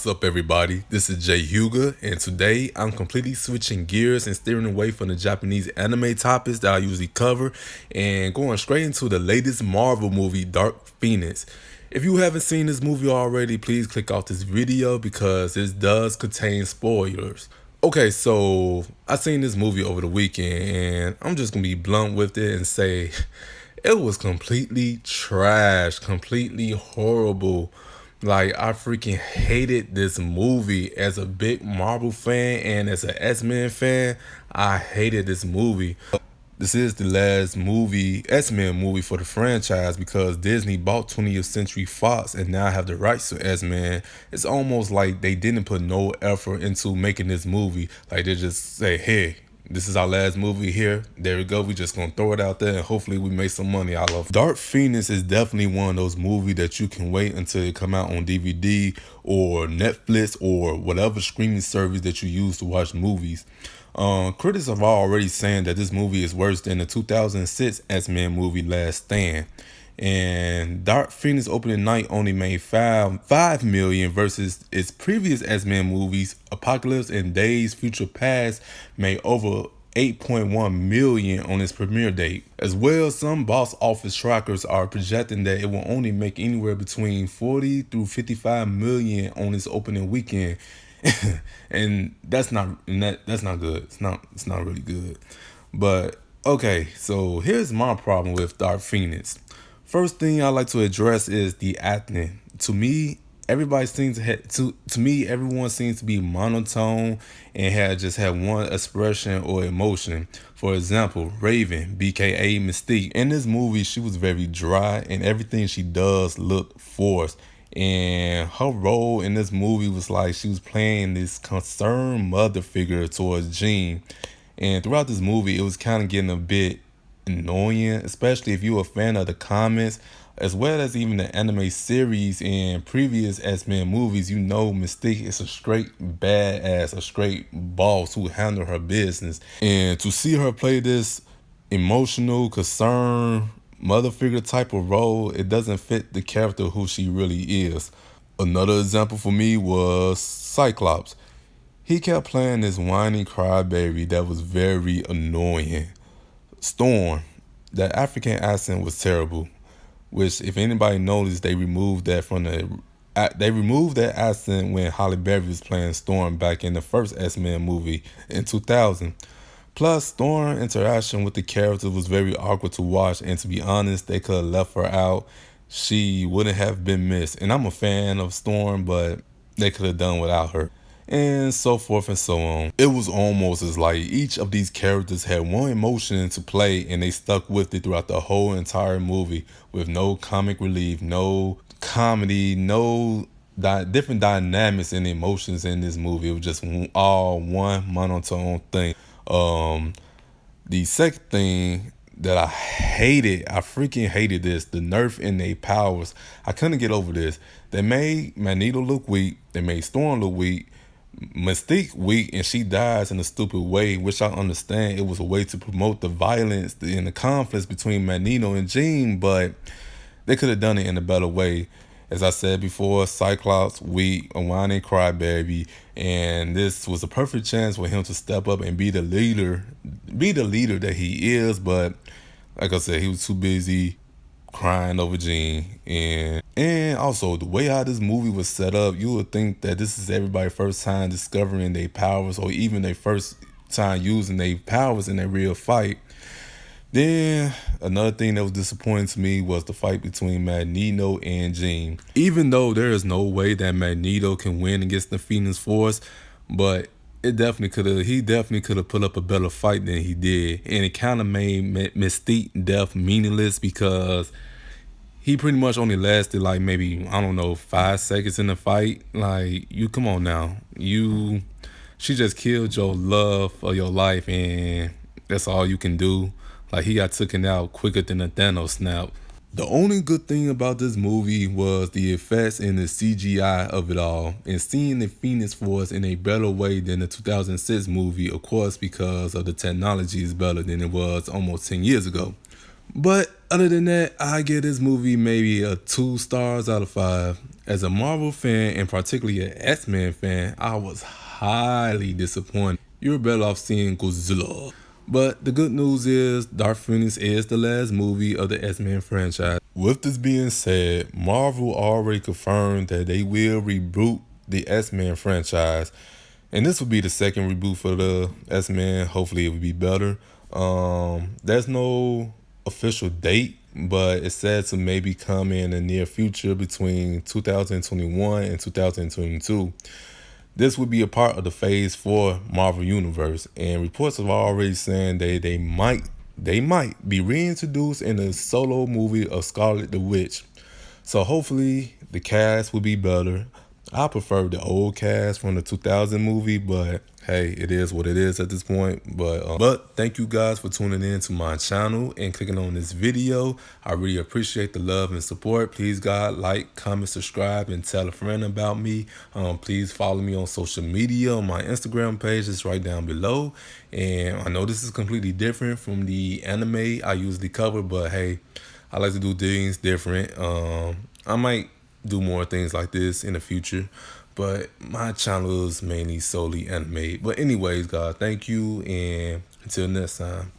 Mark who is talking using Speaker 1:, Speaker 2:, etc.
Speaker 1: What's up, everybody? This is Hyuga, and today I'm completely switching gears and steering away from the Japanese anime topics that I usually cover and going straight into the latest Marvel movie, Dark Phoenix. If you haven't seen this movie already, please click off this video because this does contain spoilers. Okay, so I seen this movie over the weekend and I'm just gonna be blunt with it and say it was completely trash, completely horrible. Like, I freaking hated this movie as a big Marvel fan and as an X-Men fan. I hated this movie. This is the last movie, X-Men movie for the franchise because Disney bought 20th Century Fox and now have the rights to X-Men. It's almost like they didn't put no effort into making this movie. Like, they just say, hey, this is our last movie here. There we go. We just gonna throw it out there and hopefully we make some money out of it. Dark Phoenix is definitely one of those movies that you can wait until it come out on DVD or Netflix or whatever streaming service that you use to watch movies. Critics are already saying that this movie is worse than the 2006 X-Men movie Last Stand. And Dark Phoenix opening night only made five million versus its previous X-Men movies, Apocalypse and Days Future Past, made over 8.1 million on its premiere date. As well, some box office trackers are projecting that it will only make anywhere between 40 through 55 million on its opening weekend. And that's not good. It's not really good. But okay, so here's my problem with Dark Phoenix. First thing I like to address is the acting. To me, everyone seems to be monotone and just have one expression or emotion. For example, Raven, BKA Mystique. In this movie, she was very dry and everything she does look forced. And her role in this movie was like she was playing this concerned mother figure towards Jean. And throughout this movie, it was kind of getting a bit annoying, especially if you're a fan of the comics as well as even the anime series and previous X-Men movies. You know Mystique is a straight badass, a straight boss who handle her business. And to see her play this emotional, concerned mother figure type of role, it doesn't fit the character who she really is. Another example for me was Cyclops. He kept playing this whiny crybaby that was very annoying. Storm, that African accent was terrible, which if anybody noticed, they removed that accent when Halle Berry was playing Storm back in the first X-Men movie in 2000. Plus, Storm interaction with the character was very awkward to watch, and to be honest, they could have left her out. She wouldn't have been missed. And I'm a fan of Storm, but they could have done without her. And so forth and so on. It was almost as like each of these characters had one emotion to play and they stuck with it throughout the whole entire movie with no comic relief, no comedy, no different dynamics and emotions in this movie. It was just all one monotone thing. The second thing that I freaking hated this, the nerf in their powers. I couldn't get over this. They made Magneto look weak. They made Storm look weak. Mystique weak, and she dies in a stupid way, which I understand it was a way to promote the violence and the conflicts between Magneto and Jean, but they could have done it in a better way. As I said before, Cyclops weak, a whining crybaby, and this was a perfect chance for him to step up and be the leader that he is. But like I said, he was too busy crying over Jean. And also the way how this movie was set up, you would think that this is everybody's first time discovering their powers or even their first time using their powers in a real fight. Then another thing that was disappointing to me was the fight between Magneto and Jean. Even though there is no way that Magneto can win against the Phoenix Force, but he definitely could have put up a better fight than he did. And it kind of made Mystique death meaningless because he pretty much only lasted like maybe, I don't know, 5 seconds in the fight. Like, you come on now. She just killed your love of your life and that's all you can do. Like, he got taken out quicker than a Thanos snap. The only good thing about this movie was the effects and the CGI of it all, and seeing the Phoenix Force in a better way than the 2006 movie, of course, because of the technology is better than it was almost 10 years ago. But Other than that, I give this movie maybe a 2 stars out of 5. As a Marvel fan, and particularly an X-Men fan, I was highly disappointed. You're better off seeing Godzilla. But the good news is Dark Phoenix is the last movie of the X-Men franchise. With this being said, Marvel already confirmed that they will reboot the X-Men franchise. And this will be the second reboot for the X-Men. Hopefully it will be better. There's no official date, but it's said to maybe come in the near future between 2021 and 2022. This would be a part of the Phase 4 Marvel Universe, and reports are already saying they might be reintroduced in a solo movie of Scarlet the Witch. So hopefully the cast will be better. I prefer the old cast from the 2000 movie, but hey, it is what it is at this point. But thank you guys for tuning in to my channel and clicking on this video. I really appreciate the love and support. Please God, like, comment, subscribe, and tell a friend about me. Please follow me on social media. On my Instagram page is right down below. And I know this is completely different from the anime I usually cover, but hey, I like to do things different. I might do more things like this in the future, but my channel is mainly solely anime. But anyways, guys, thank you, and until next time.